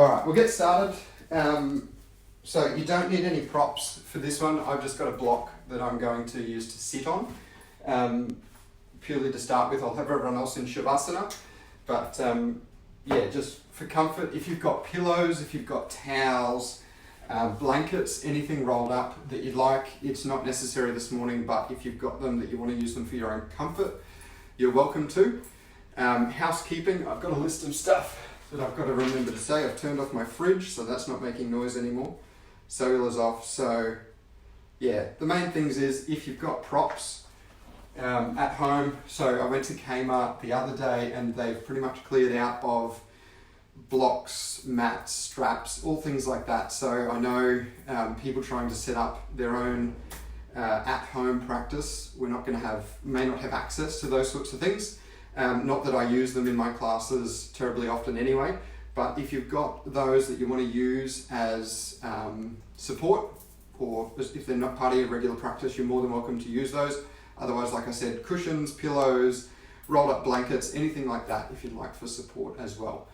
Alright, we'll get started. So you don't need any props for this one. I've just got a block that I'm going to use to sit on. Purely to start with, I'll have everyone else in Shavasana. But yeah, just for comfort, if you've got pillows, if you've got towels, blankets, anything rolled up that you'd like, it's not necessary this morning, but if you've got them that you want to use them for your own comfort, you're welcome to. Housekeeping, I've got a list of stuff that I've got to remember to say. I've turned off my fridge, so that's not making noise anymore. Cellular's off, so yeah, the main things is if you've got props at home. So I went to Kmart the other day and they've pretty much cleared out of blocks, mats, straps, all things like that. So I know people trying to set up their own at-home practice, may not have access to those sorts of things. Not that I use them in my classes terribly often anyway, but if you've got those that you want to use as support, or if they're not part of your regular practice, you're more than welcome to use those. Otherwise, like I said, cushions, pillows, rolled up blankets, anything like that if you'd like for support as well.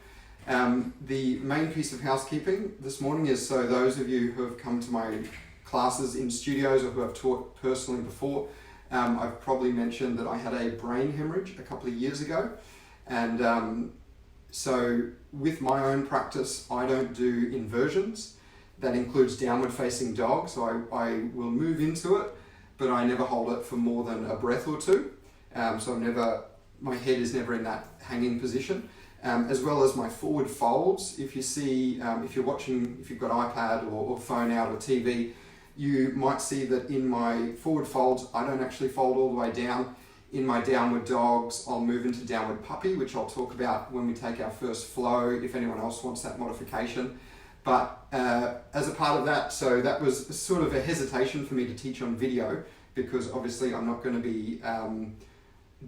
The main piece of housekeeping this morning is, so those of you who have come to my classes in studios or who I've taught personally before, I've probably mentioned that I had a brain hemorrhage a couple of years ago, and so with my own practice I don't do inversions. That includes downward facing dog, so I will move into it, but I never hold it for more than a breath or two, so my head is never in that hanging position, as well as my forward folds. If you see, if you've got iPad or phone out or TV, you might see that in my forward folds, I don't actually fold all the way down. In my downward dogs, I'll move into downward puppy, which I'll talk about when we take our first flow, if anyone else wants that modification. But as a part of that, so that was sort of a hesitation for me to teach on video, because obviously I'm not going to be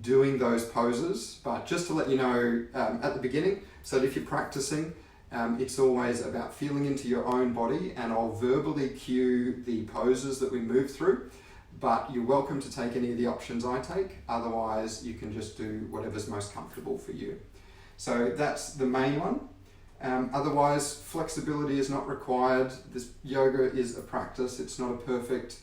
doing those poses. But just to let you know at the beginning, so that if you're practicing, it's always about feeling into your own body, and I'll verbally cue the poses that we move through, but you're welcome to take any of the options I take. Otherwise, you can just do whatever's most comfortable for you. So that's the main one. Otherwise, flexibility is not required. This yoga is a practice, it's not a perfect.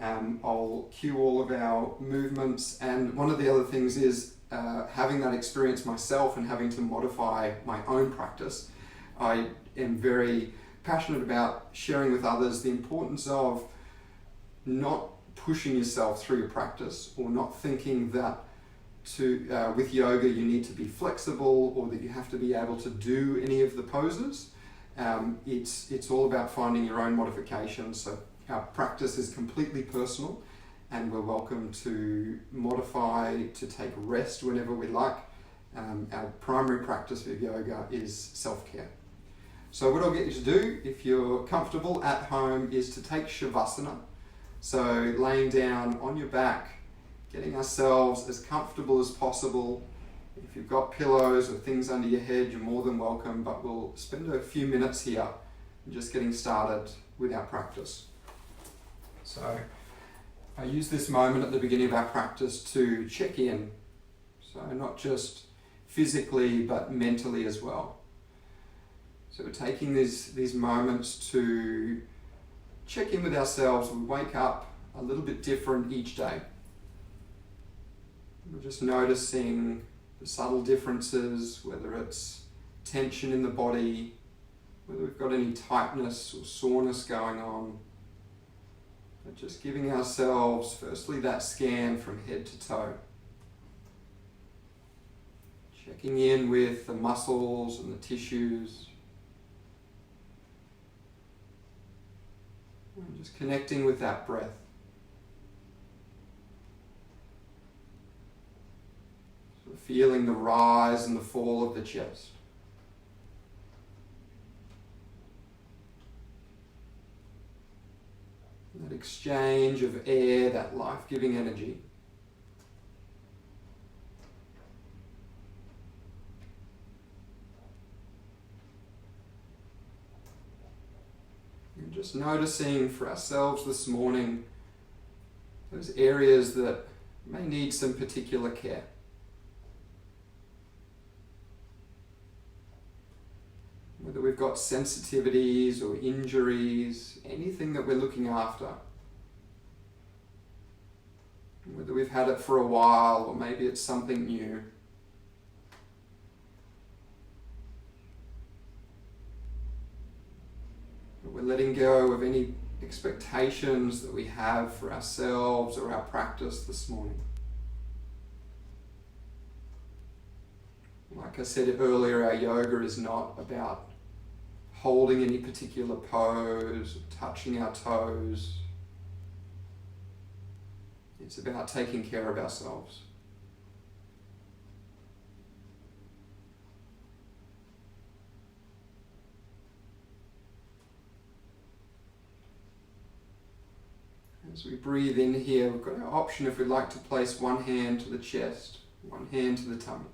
I'll cue all of our movements, and one of the other things is having that experience myself and having to modify my own practice. I am very passionate about sharing with others the importance of not pushing yourself through your practice, or not thinking that with yoga you need to be flexible or that you have to be able to do any of the poses. It's all about finding your own modifications. So our practice is completely personal, and we're welcome to modify, to take rest whenever we like. Our primary practice with yoga is self-care. So what I'll get you to do, if you're comfortable at home, is to take Shavasana. So laying down on your back, getting ourselves as comfortable as possible. If you've got pillows or things under your head, you're more than welcome, but we'll spend a few minutes here just getting started with our practice. So I use this moment at the beginning of our practice to check in. So not just physically, but mentally as well. So we're taking these moments to check in with ourselves. We wake up a little bit different each day. We're just noticing the subtle differences, whether it's tension in the body, whether we've got any tightness or soreness going on. But just giving ourselves, firstly, that scan from head to toe. Checking in with the muscles and the tissues. And just connecting with that breath. So feeling the rise and the fall of the chest. That exchange of air, that life-giving energy. Just noticing for ourselves this morning those areas that may need some particular care. whether we've got sensitivities or injuries, anything that we're looking after. Whether we've had it for a while or maybe it's something new. But we're letting go of any expectations that we have for ourselves or our practice this morning. Like I said earlier, our yoga is not about holding any particular pose, or touching our toes. It's about taking care of ourselves. As we breathe in here, we've got our option if we'd like to place one hand to the chest, one hand to the tummy.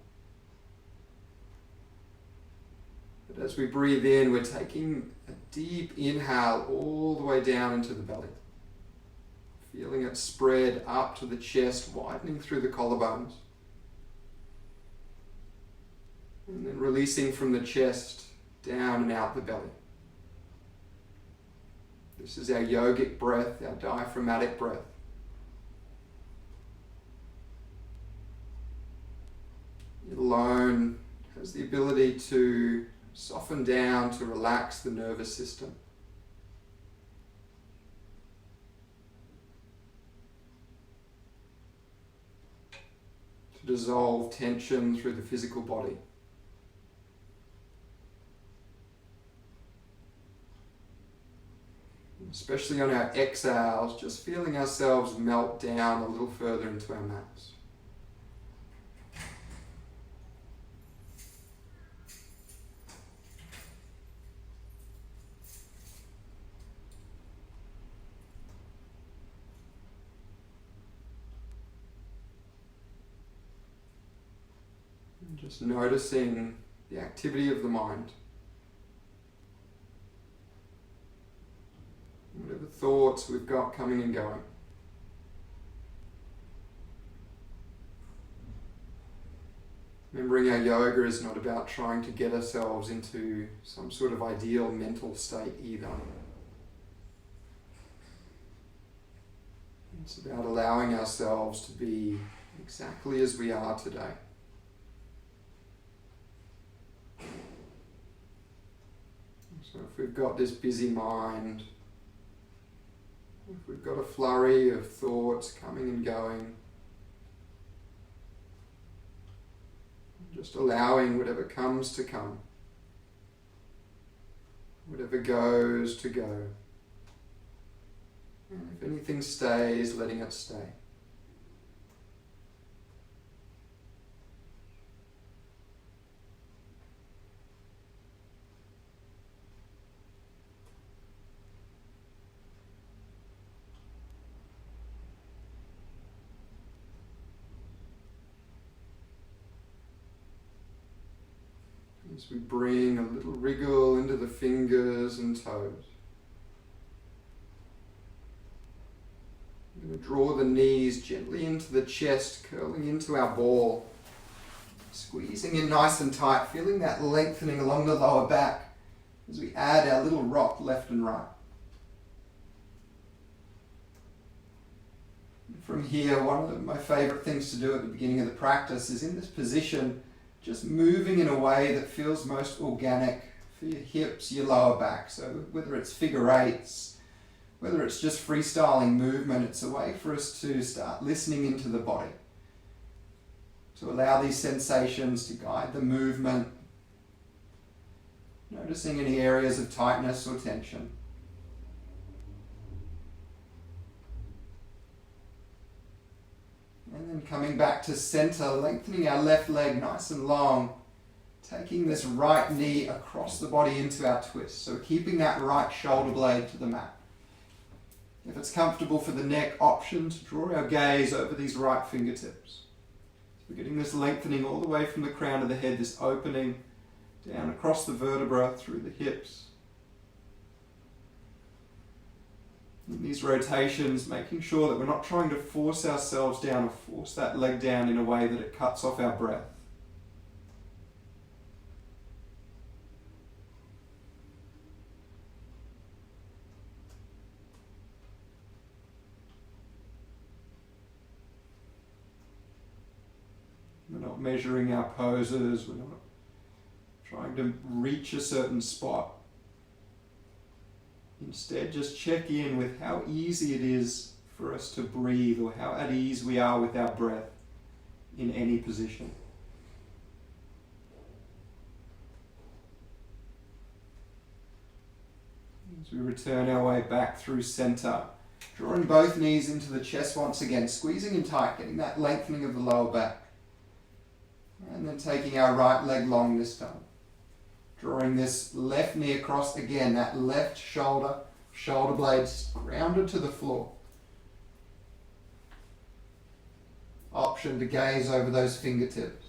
But as we breathe in, we're taking a deep inhale all the way down into the belly. Feeling it spread up to the chest, widening through the collarbones. And then releasing from the chest, down and out the belly. This is our yogic breath, our diaphragmatic breath. It alone has the ability to soften down, to relax the nervous system. To dissolve tension through the physical body. Especially on our exhales, just feeling ourselves melt down a little further into our mats. And just noticing the activity of the mind. Whatever thoughts we've got coming and going. Remembering our yoga is not about trying to get ourselves into some sort of ideal mental state either. It's about allowing ourselves to be exactly as we are today. So if we've got this busy mind, if we've got a flurry of thoughts coming and going, just allowing whatever comes to come, whatever goes to go. And if anything stays, letting it stay. As we bring a little wriggle into the fingers and toes. We're going to draw the knees gently into the chest, curling into our ball. Squeezing in nice and tight, feeling that lengthening along the lower back as we add our little rock left and right. From here, one of my favourite things to do at the beginning of the practice is in this position, just moving in a way that feels most organic for your hips, your lower back. So whether it's figure eights, whether it's just freestyling movement, it's a way for us to start listening into the body. To allow these sensations to guide the movement. Noticing any areas of tightness or tension. And then coming back to center, lengthening our left leg nice and long. Taking this right knee across the body into our twist. So keeping that right shoulder blade to the mat. If it's comfortable for the neck, option to draw our gaze over these right fingertips. So we're getting this lengthening all the way from the crown of the head, this opening down across the vertebra, through the hips. In these rotations, making sure that we're not trying to force ourselves down or force that leg down in a way that it cuts off our breath. not measuring our poses, we're not trying to reach a certain spot. Instead, just check in with how easy it is for us to breathe, or how at ease we are with our breath in any position. As we return our way back through center, drawing both knees into the chest once again, squeezing in tight, getting that lengthening of the lower back. And then taking our right leg long this time. Drawing this left knee across again, that left shoulder blades grounded to the floor. Option to gaze over those fingertips.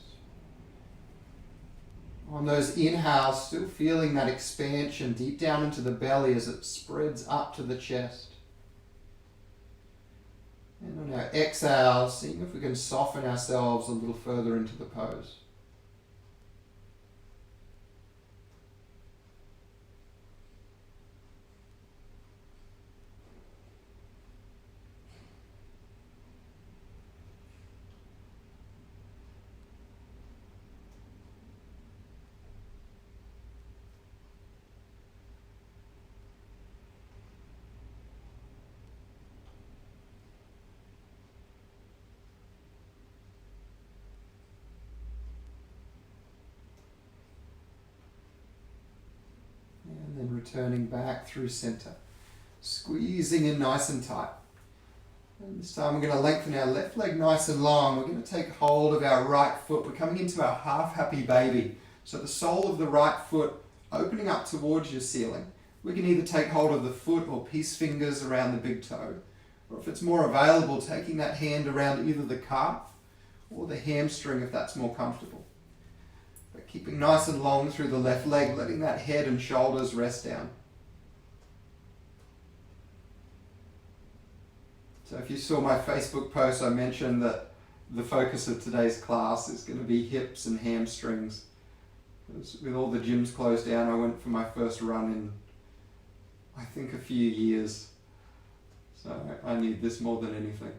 On those inhales, still feeling that expansion deep down into the belly as it spreads up to the chest. And on our exhales, seeing if we can soften ourselves a little further into the pose. Returning back through center, squeezing in nice and tight. And this time we're going to lengthen our left leg nice and long. We're going to take hold of our right foot. We're coming into our half happy baby. So the sole of the right foot opening up towards your ceiling. We can either take hold of the foot or peace fingers around the big toe. Or if it's more available, taking that hand around either the calf or the hamstring if that's more comfortable. But keeping nice and long through the left leg, letting that head and shoulders rest down. So if you saw my Facebook post, I mentioned that the focus of today's class is going to be hips and hamstrings. With all the gyms closed down, I went for my first run in, I think, a few years. So I need this more than anything.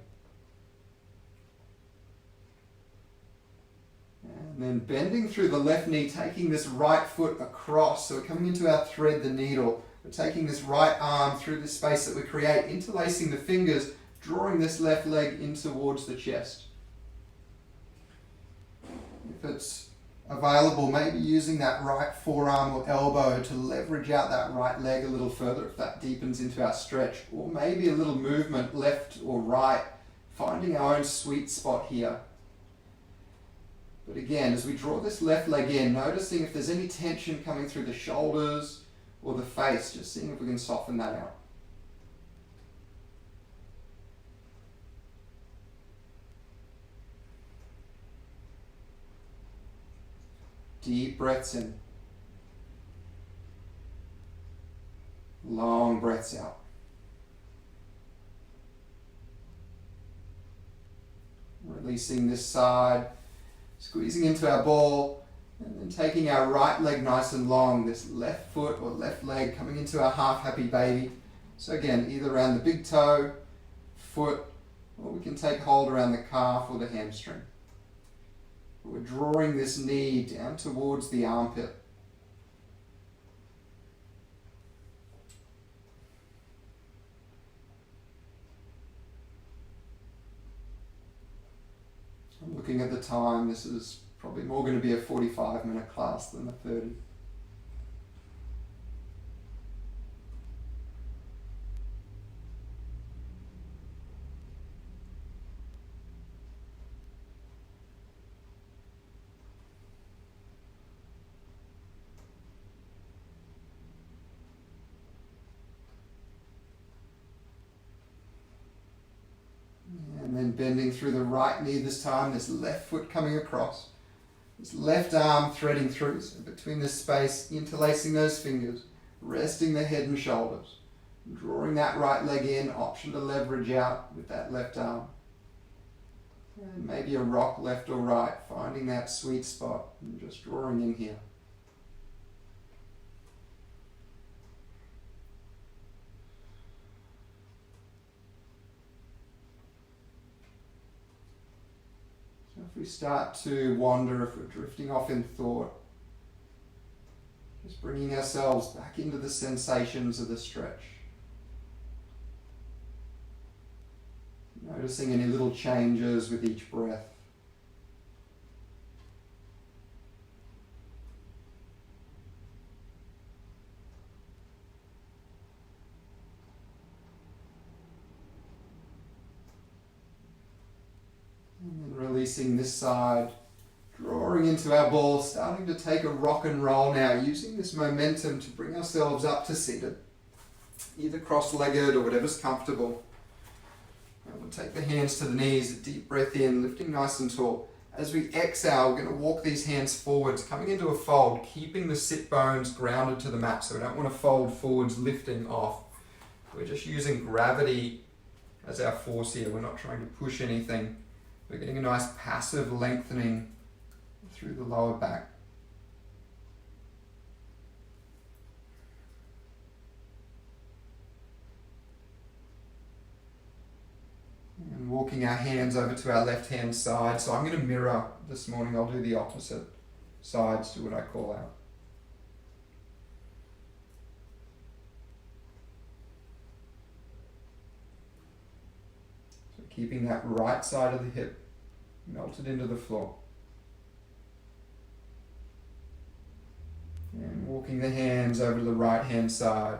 And then bending through the left knee, taking this right foot across. So we're coming into our thread the needle. We're taking this right arm through the space that we create, interlacing the fingers, drawing this left leg in towards the chest. If it's available, maybe using that right forearm or elbow to leverage out that right leg a little further if that deepens into our stretch. Or maybe a little movement left or right, finding our own sweet spot here. But again, as we draw this left leg in, noticing if there's any tension coming through the shoulders or the face, just seeing if we can soften that out. Deep breaths in. Long breaths out. Releasing this side. Squeezing into our ball, and then taking our right leg nice and long, this left foot or left leg coming into our half happy baby. So again, either around the big toe, foot, or we can take hold around the calf or the hamstring. We're drawing this knee down towards the armpit. I'm looking at the time, this is probably more going to be a 45-minute class than a 30. And then bending through the right knee this time, this left foot coming across. This left arm threading through, so between this space, interlacing those fingers, resting the head and shoulders. Drawing that right leg in, option to leverage out with that left arm. And maybe a rock left or right, finding that sweet spot and just drawing in here. If we start to wander, if we're drifting off in thought, just bringing ourselves back into the sensations of the stretch. Noticing any little changes with each breath. And then releasing this side, drawing into our ball, starting to take a rock and roll now, using this momentum to bring ourselves up to seated, either cross-legged or whatever's comfortable. And we'll take the hands to the knees, a deep breath in, lifting nice and tall. As we exhale, we're going to walk these hands forwards, coming into a fold, keeping the sit bones grounded to the mat, so we don't want to fold forwards, lifting off. We're just using gravity as our force here. We're not trying to push anything. We're getting a nice passive lengthening through the lower back. And walking our hands over to our left hand side. So I'm going to mirror this morning. I'll do the opposite sides to what I call out. So keeping that right side of the hip melted into the floor. And walking the hands over to the right hand side.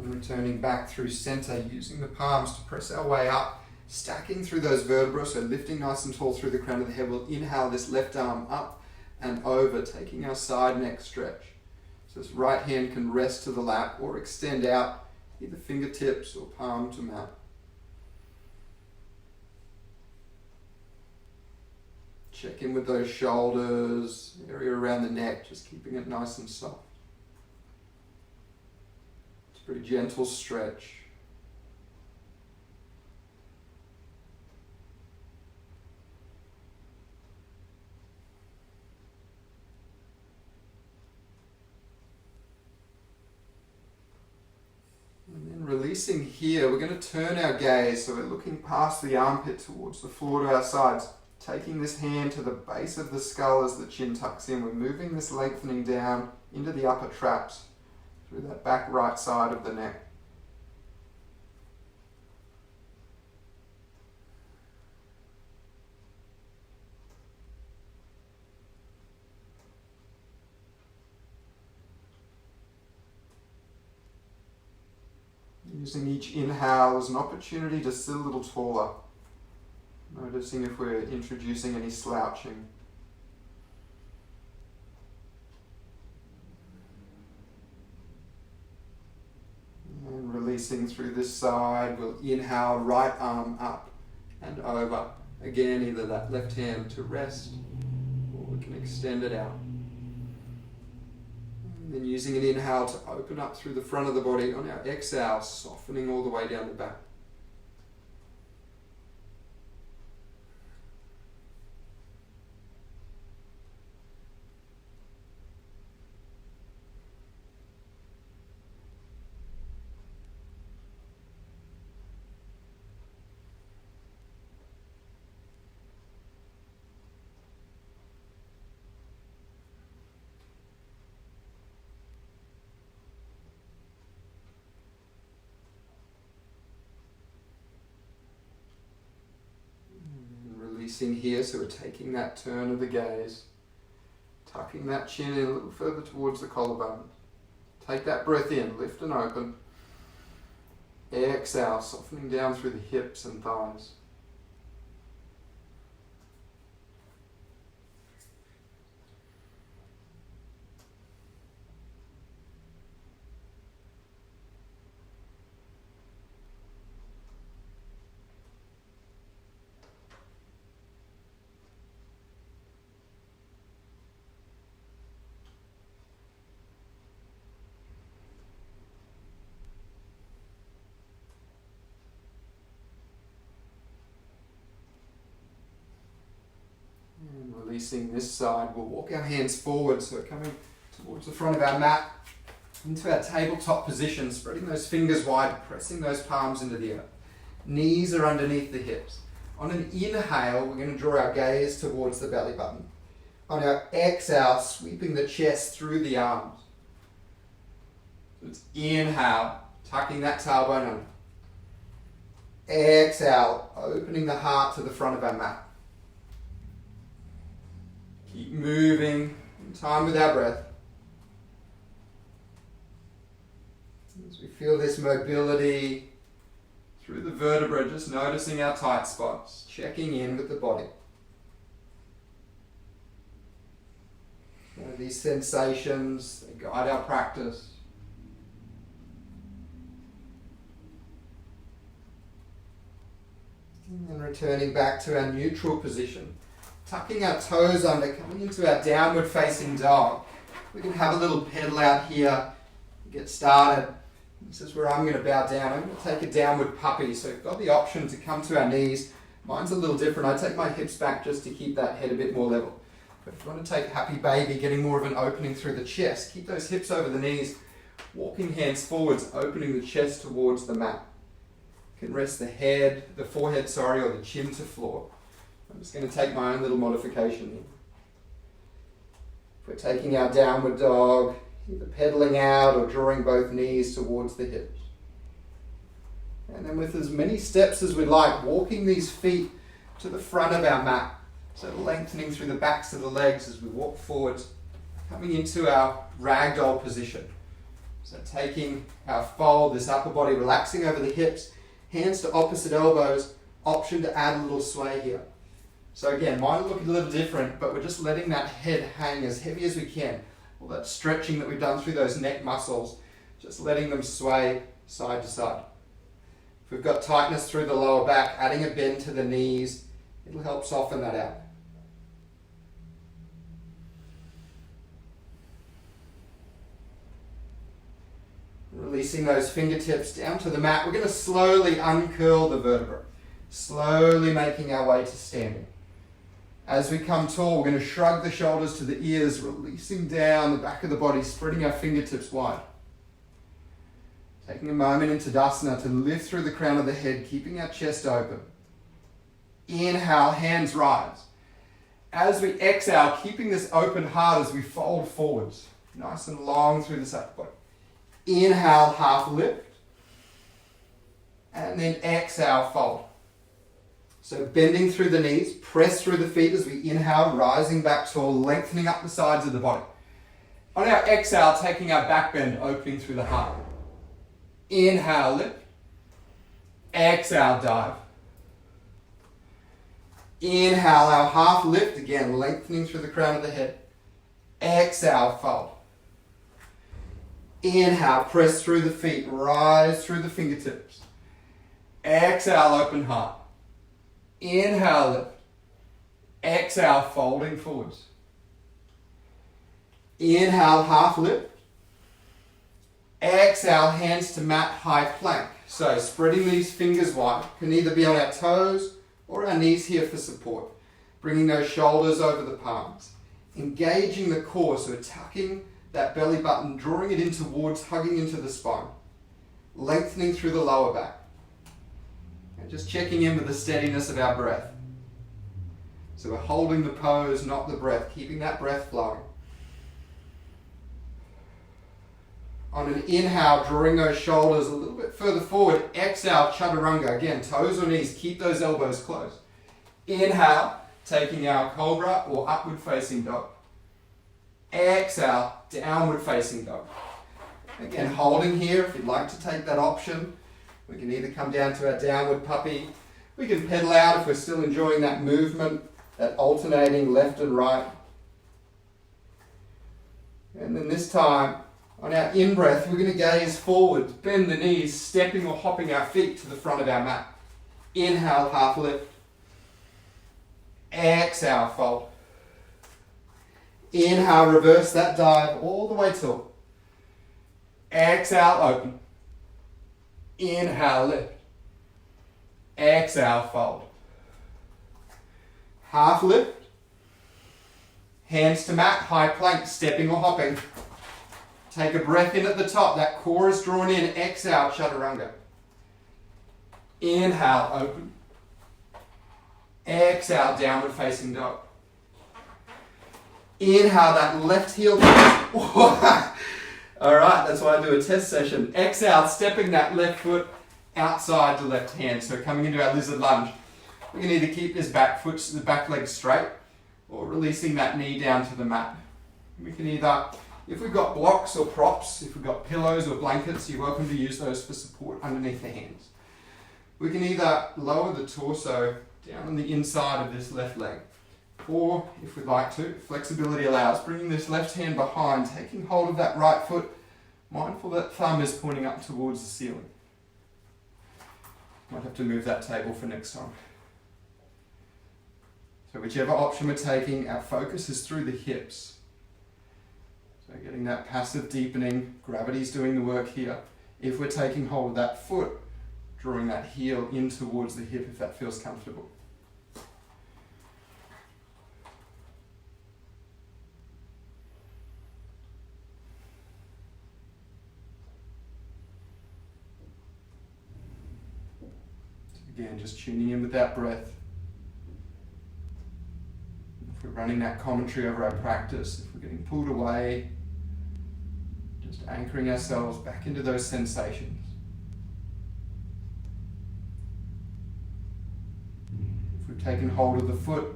Returning back through center, using the palms to press our way up, stacking through those vertebrae, so lifting nice and tall through the crown of the head. We'll inhale this left arm up and over, taking our side neck stretch. So this right hand can rest to the lap or extend out, either fingertips or palm to mat. Check in with those shoulders, area around the neck, just keeping it nice and soft. Pretty gentle stretch. And then releasing here, we're going to turn our gaze, so we're looking past the armpit towards the floor to our sides. Taking this hand to the base of the skull as the chin tucks in. We're moving this lengthening down into the upper traps, through that back right side of the neck. Using each inhale as an opportunity to sit a little taller. Noticing if we're introducing any slouching. And releasing through this side, we'll inhale, right arm up and over. Again, either that left hand to rest, or we can extend it out. And then using an inhale to open up through the front of the body. On our exhale, softening all the way down the back. Releasing here, so we're taking that turn of the gaze, tucking that chin in a little further towards the collarbone. Take that breath in, lift and open. Exhale, softening down through the hips and thighs. Releasing this side, we'll walk our hands forward, so coming towards the front of our mat, into our tabletop position, spreading those fingers wide, pressing those palms into the earth. Knees are underneath the hips. On an inhale, we're going to draw our gaze towards the belly button. On our exhale, sweeping the chest through the arms. So it's inhale, tucking that tailbone under. Exhale, opening the heart to the front of our mat. Keep moving in time with our breath. As we feel this mobility through the vertebrae, just noticing our tight spots, checking in with the body. These sensations, they guide our practice. And then returning back to our neutral position. Tucking our toes under, coming into our downward facing dog. We can have a little pedal out here, get started. This is where I'm going to bow down. I'm going to take a downward puppy. So we've got the option to come to our knees. Mine's a little different. I take my hips back just to keep that head a bit more level. But if you want to take happy baby, getting more of an opening through the chest, keep those hips over the knees, walking hands forwards, opening the chest towards the mat. You can rest the forehead, or the chin to floor. I'm just going to take my own little modification here. If we're taking our downward dog, either pedaling out or drawing both knees towards the hips. And then with as many steps as we like, walking these feet to the front of our mat. So lengthening through the backs of the legs as we walk forwards, coming into our ragdoll position. So taking our fold, this upper body relaxing over the hips, hands to opposite elbows, option to add a little sway here. So again, mine will look a little different, but we're just letting that head hang as heavy as we can. All that stretching that we've done through those neck muscles, just letting them sway side to side. If we've got tightness through the lower back, adding a bend to the knees, it'll help soften that out. Releasing those fingertips down to the mat, we're going to slowly uncurl the vertebrae, slowly making our way to standing. As we come tall, we're going to shrug the shoulders to the ears, releasing down the back of the body, spreading our fingertips wide. Taking a moment in Tadasana to lift through the crown of the head, keeping our chest open. Inhale, hands rise. As we exhale, keeping this open heart as we fold forwards, nice and long through the upper body. Inhale, half lift. And then exhale, fold. So bending through the knees, press through the feet as we inhale, rising back tall, lengthening up the sides of the body. On our exhale, taking our back bend, opening through the heart. Inhale, lift. Exhale, dive. Inhale, our half lift, again, lengthening through the crown of the head. Exhale, fold. Inhale, press through the feet, rise through the fingertips. Exhale, open heart. Inhale, lift. Exhale, folding forwards. Inhale, half lift. Exhale, hands to mat, high plank. So spreading these fingers wide, can either be on our toes or our knees here for support. Bringing those shoulders over the palms. Engaging the core, so tucking that belly button, drawing it in towards, hugging into the spine. Lengthening through the lower back. And just checking in with the steadiness of our breath. So we're holding the pose, not the breath, keeping that breath flowing. On an inhale, drawing those shoulders a little bit further forward. Exhale, chaturanga. Again, toes or knees, keep those elbows closed. Inhale, taking our cobra or upward facing dog. Exhale, downward facing dog. Again, holding here. If you'd like to take that option, we can either come down to our downward puppy. We can pedal out if we're still enjoying that movement, that alternating left and right. And then this time, on our in-breath, we're going to gaze forward, bend the knees, stepping or hopping our feet to the front of our mat. Inhale, half lift. Exhale, fold. Inhale, reverse that dive all the way tall. Exhale, open. Inhale, lift. Exhale, fold. Half lift. Hands to mat, high plank, stepping or hopping. Take a breath in at the top. That core is drawn in. Exhale, chaturanga. Inhale, open. Exhale, downward facing dog. Inhale, that left heel. Alright, that's why I do a test session. Exhale, stepping that left foot outside the left hand. So coming into our lizard lunge. We can either keep this back foot, the back leg straight, or releasing that knee down to the mat. We can either, if we've got blocks or props, if we've got pillows or blankets, you're welcome to use those for support underneath the hands. We can either lower the torso down on the inside of this left leg, or if we'd like to, flexibility allows, bringing this left hand behind, taking hold of that right foot, mindful that thumb is pointing up towards the ceiling. Might have to move that table for next time. So whichever option we're taking, our focus is through the hips. So getting that passive deepening, gravity's doing the work here. If we're taking hold of that foot, drawing that heel in towards the hip if that feels comfortable. So again, just tuning in with that breath. If we're running that commentary over our practice, if we're getting pulled away, just anchoring ourselves back into those sensations. If we've taken hold of the foot,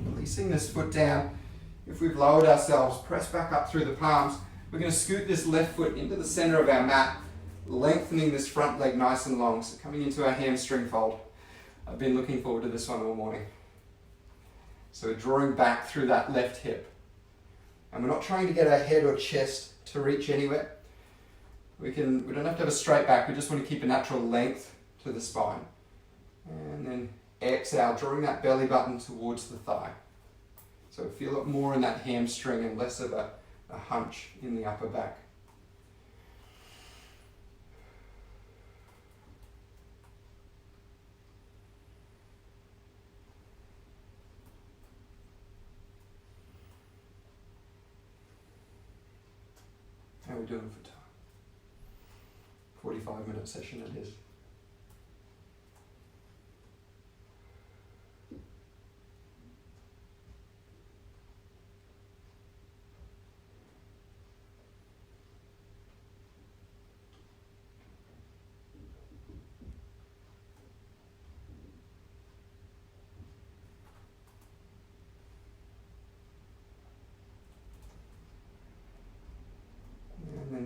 releasing this foot down. If we've lowered ourselves, press back up through the palms. We're going to scoot this left foot into the center of our mat, lengthening this front leg nice and long. So coming into our hamstring fold. I've been looking forward to this one all morning. So we're drawing back through that left hip. And we're not trying to get our head or chest to reach anywhere. We don't have to have a straight back, we just want to keep a natural length to the spine. And then exhale, drawing that belly button towards the thigh. So feel it more in that hamstring and less of a hunch in the upper back. How are we doing for time? 45-minute session it is.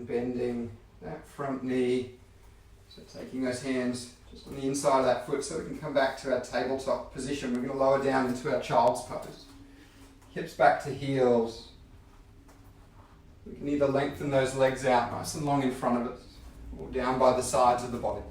Bending that front knee, so taking those hands just on the inside of that foot so we can come back to our tabletop position. We're going to lower down into our child's pose. Hips back to heels. We can either lengthen those legs out nice and long in front of us or down by the sides of the body.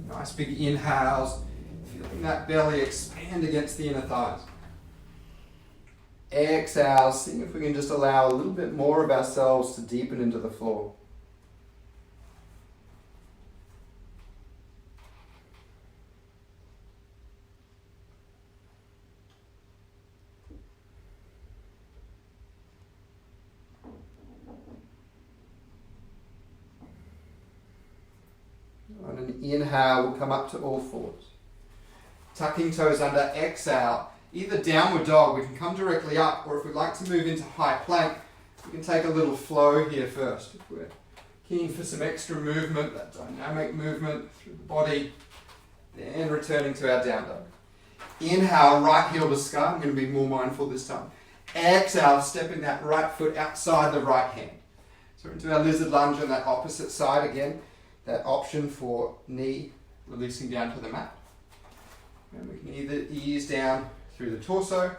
Nice big inhales, feeling that belly expand against the inner thighs. Exhales, seeing if we can just allow a little bit more of ourselves to deepen into the floor. On an inhale, we'll come up to all fours. Tucking toes under, exhale. Either downward dog, we can come directly up, or if we'd like to move into high plank, we can take a little flow here first. If we're keen for some extra movement, that dynamic movement through the body, then returning to our down dog. Inhale, right heel to sky. I'm going to be more mindful this time. Exhale, stepping that right foot outside the right hand. So into our lizard lunge on that opposite side again. That option for knee releasing down to the mat. And we can either ease down through the torso,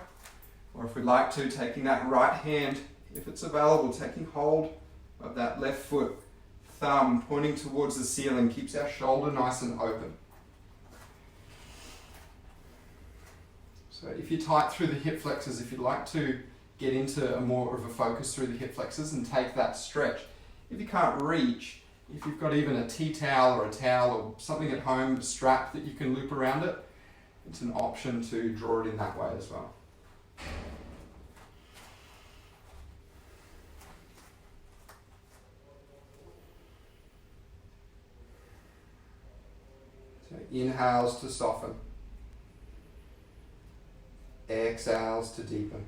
or if we'd like to, taking that right hand, if it's available, taking hold of that left foot, thumb pointing towards the ceiling, keeps our shoulder nice and open. So if you're tight through the hip flexors, if you'd like to get into a more of a focus through the hip flexors and take that stretch. If you can't reach, if you've got even a tea towel or a towel or something at home, a strap that you can loop around it, it's an option to draw it in that way as well. So inhales to soften, exhales to deepen.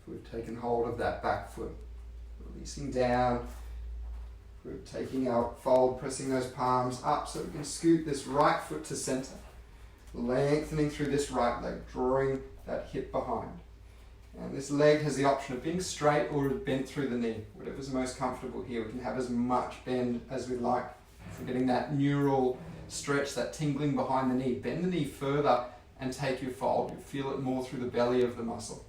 We've taken hold of that back foot, releasing down. We're taking our fold, pressing those palms up so we can scoot this right foot to center, lengthening through this right leg, drawing that hip behind. And this leg has the option of being straight or bent through the knee, whatever's most comfortable here. We can have as much bend as we like. If we're getting that neural stretch, that tingling behind the knee, bend the knee further and take your fold. You feel it more through the belly of the muscle.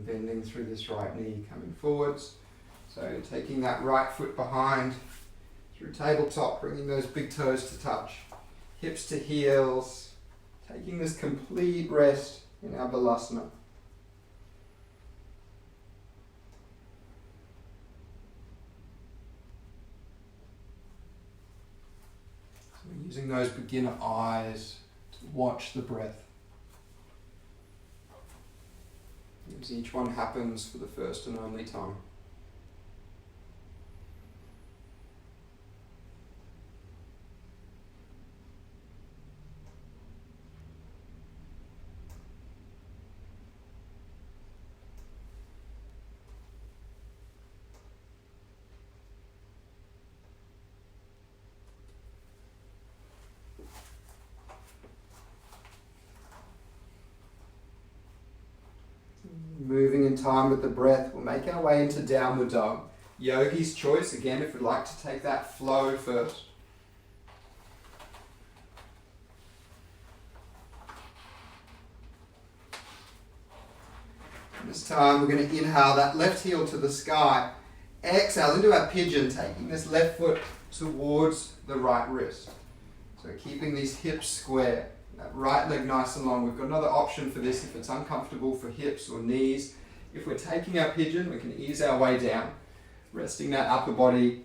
Bending through this right knee, coming forwards. So taking that right foot behind through tabletop, bringing those big toes to touch, hips to heels, taking this complete rest in our balasana. So we're using those beginner eyes to watch the breath. As each one happens for the first and only time. Moving in time with the breath, we'll make our way into downward dog. Yogi's choice, again, if we'd like to take that flow first. This time we're going to inhale that left heel to the sky. Exhale into our pigeon, taking this left foot towards the right wrist. So keeping these hips square. That right leg nice and long. We've got another option for this if it's uncomfortable for hips or knees. If we're taking our pigeon, we can ease our way down, resting that upper body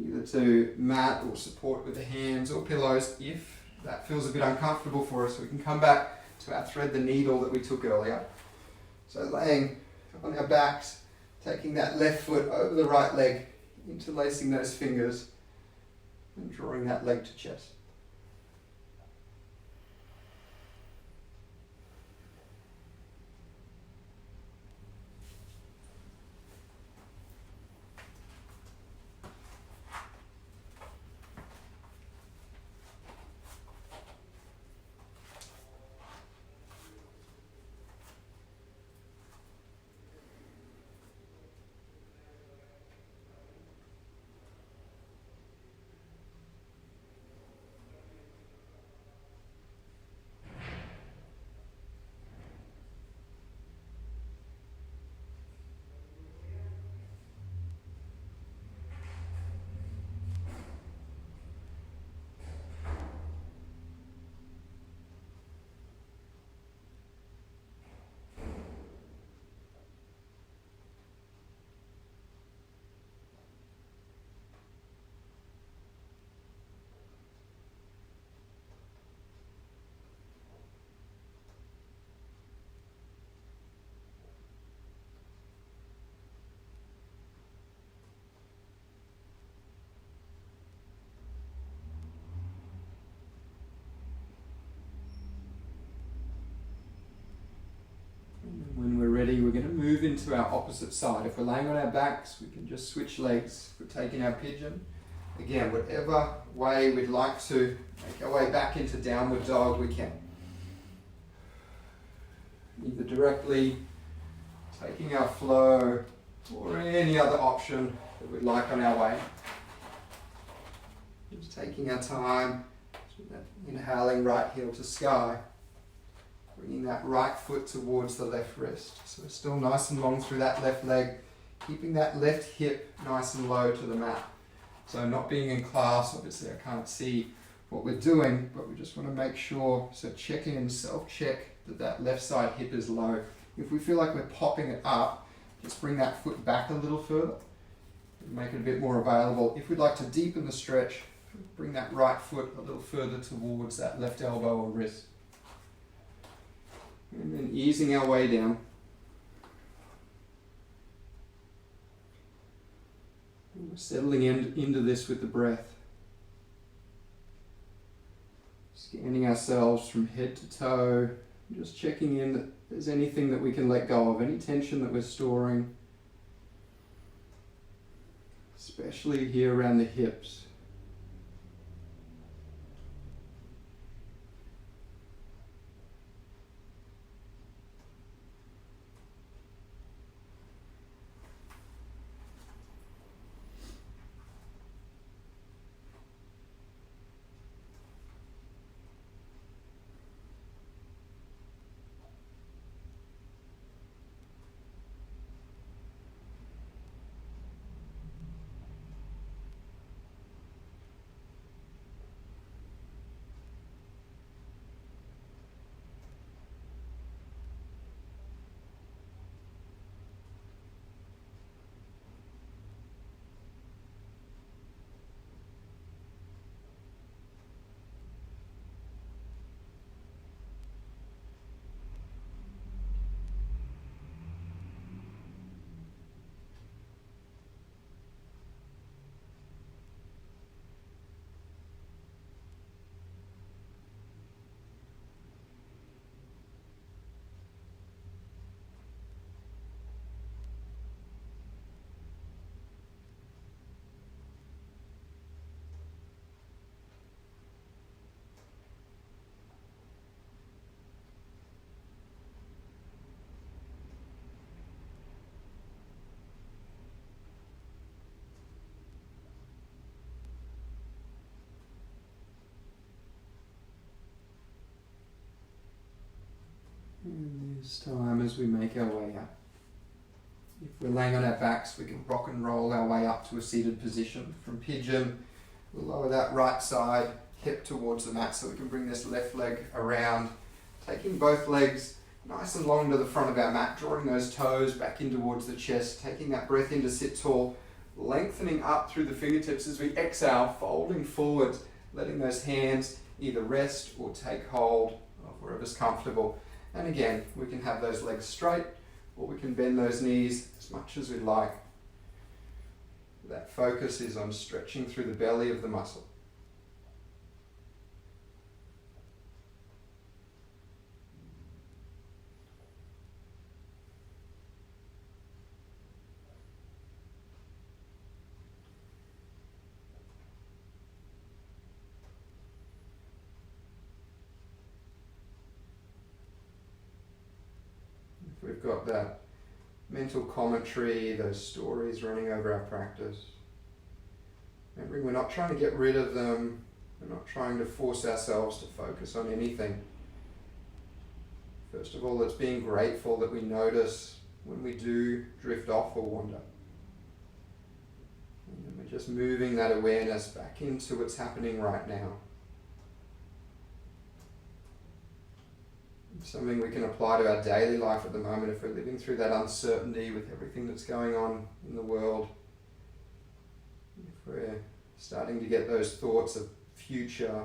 either to mat or support with the hands or pillows if that feels a bit uncomfortable for us. We can come back to our thread the needle that we took earlier. So laying on our backs, taking that left foot over the right leg, interlacing those fingers and drawing that leg to chest. move into our opposite side. If we're laying on our backs, we can just switch legs. If we're taking our pigeon, again, whatever way we'd like to make our way back into downward dog, we can. Either directly taking our flow or any other option that we'd like on our way. Just taking our time, inhaling right heel to sky, bringing that right foot towards the left wrist. So we're still nice and long through that left leg, keeping that left hip nice and low to the mat. So not being in class, obviously I can't see what we're doing, but we just want to make sure, so check in, self-check that left side hip is low. If we feel like we're popping it up, just bring that foot back a little further, make it a bit more available. If we'd like to deepen the stretch, bring that right foot a little further towards that left elbow or wrist. And then easing our way down. And we're settling into this with the breath. Scanning ourselves from head to toe, just checking in that there's anything that we can let go of, any tension that we're storing, especially here around the hips. And this time as we make our way up. If we're laying on our backs, we can rock and roll our way up to a seated position. From pigeon, we'll lower that right side hip towards the mat so we can bring this left leg around, taking both legs nice and long to the front of our mat, drawing those toes back in towards the chest, taking that breath in to sit tall, lengthening up through the fingertips as we exhale, folding forwards, letting those hands either rest or take hold of wherever's comfortable. And again, we can have those legs straight or we can bend those knees as much as we'd like. That focus is on stretching through the belly of the muscle. We've got that mental commentary, those stories running over our practice. Remembering we're not trying to get rid of them, we're not trying to force ourselves to focus on anything. First of all, it's being grateful that we notice when we do drift off or wander. And then we're just moving that awareness back into what's happening right now. Something we can apply to our daily life at the moment if we're living through that uncertainty with everything that's going on in the world. If we're starting to get those thoughts of future,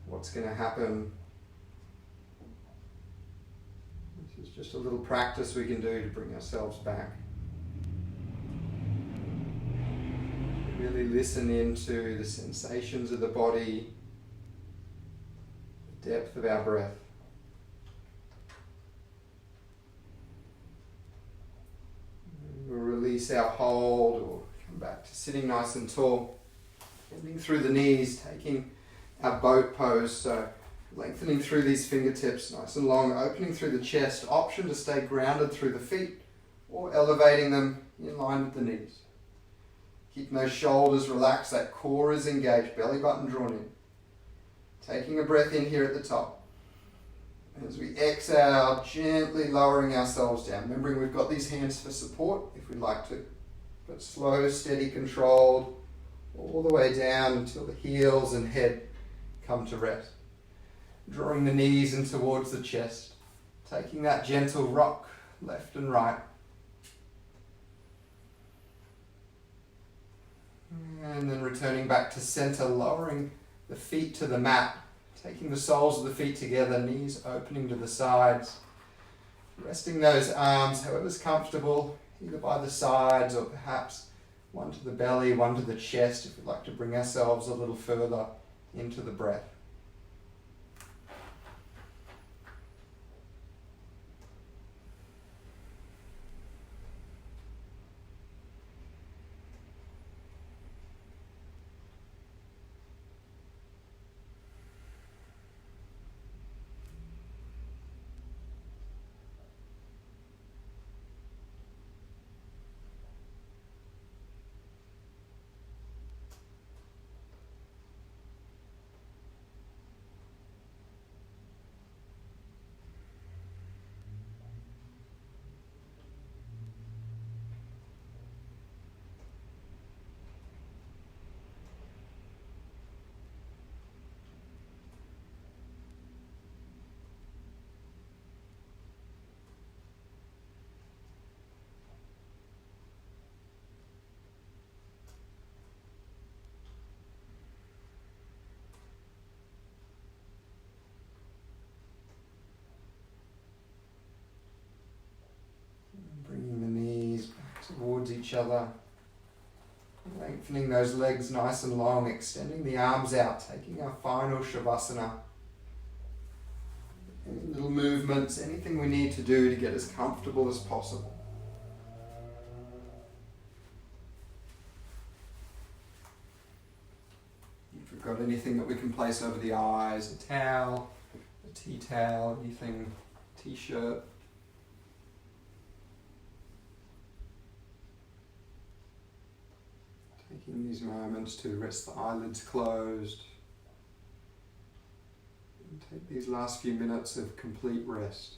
what's going to happen. This is just a little practice we can do to bring ourselves back. Really listen into the sensations of the body, the depth of our breath. release our hold or come back to sitting nice and tall. Bending through the knees, taking our boat pose, so lengthening through these fingertips nice and long, opening through the chest, option to stay grounded through the feet or elevating them in line with the knees. Keeping those shoulders relaxed, that core is engaged, belly button drawn in. Taking a breath in here at the top. As we exhale, gently lowering ourselves down. Remembering we've got these hands for support if we'd like to. But slow, steady, controlled, all the way down until the heels and head come to rest. Drawing the knees in towards the chest. Taking that gentle rock left and right. And then returning back to center, lowering the feet to the mat. Taking the soles of the feet together, knees opening to the sides. Resting those arms however's comfortable, either by the sides or perhaps one to the belly, one to the chest if we'd like to bring ourselves a little further into the breath. Bringing the knees back towards each other. Lengthening those legs nice and long, extending the arms out, taking our final Shavasana. Any little movements, anything we need to do to get as comfortable as possible. If we've got anything that we can place over the eyes, a towel, a tea towel, anything, t-shirt. Taking these moments to rest the eyelids closed. And take these last few minutes of complete rest.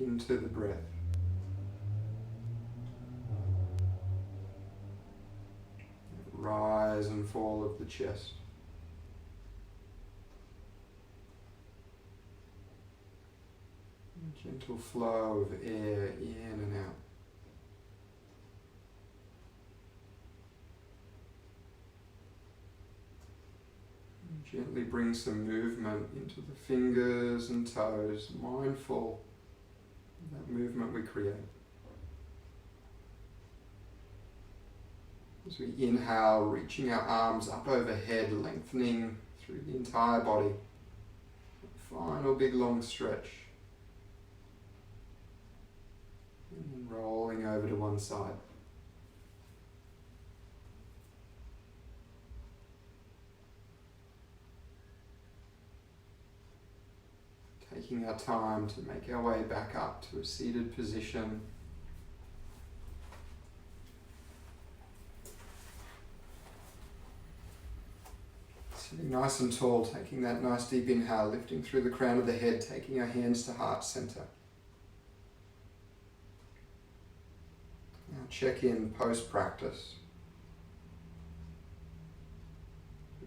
back into the breath. Rise and fall of the chest. A gentle flow of air in and out. Gently bring some movement into the fingers and toes, mindful of that movement we create. As we inhale, reaching our arms up overhead, lengthening through the entire body. Final big long stretch. And then rolling over to one side. Taking our time to make our way back up to a seated position. Sitting nice and tall, taking that nice deep inhale, lifting through the crown of the head, taking our hands to heart center. Now check in post-practice.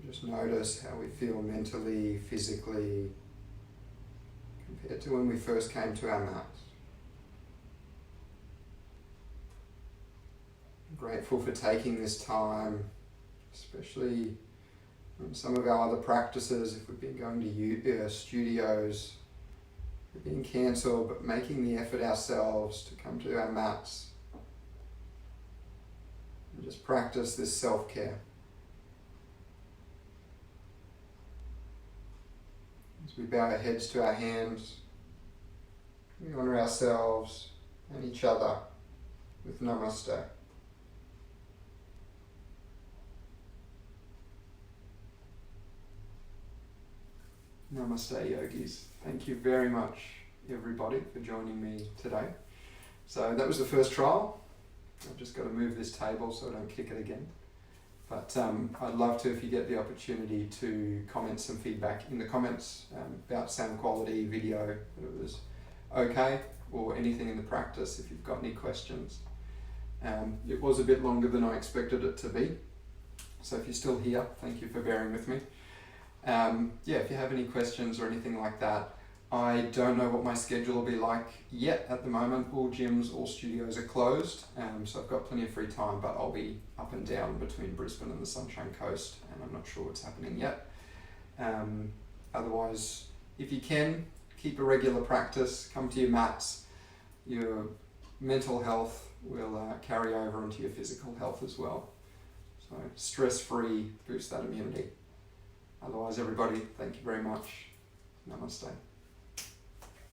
Just notice how we feel mentally, physically, compared to when we first came to our mats. I'm grateful for taking this time, especially in some of our other practices. If we've been going to studios, we've been cancelled, but making the effort ourselves to come to our mats and just practice this self-care. As we bow our heads to our hands, we honour ourselves and each other with Namaste. Namaste, yogis. Thank you very much, everybody, for joining me today. So that was the first trial. I've just got to move this table so I don't kick it again. But I'd love to, if you get the opportunity, to comment some feedback in the comments about sound quality, video, that it was okay, or anything in the practice if you've got any questions. It was a bit longer than I expected it to be. So if you're still here, thank you for bearing with me. If you have any questions or anything like that, I don't know what my schedule will be like yet at the moment. All gyms, all studios are closed, so I've got plenty of free time, but I'll be up and down between Brisbane and the Sunshine Coast, and I'm not sure what's happening yet. Otherwise, if you can, keep a regular practice, come to your mats. Your mental health will carry over into your physical health as well. So stress-free, boost that immunity. Otherwise, everybody, thank you very much. Namaste.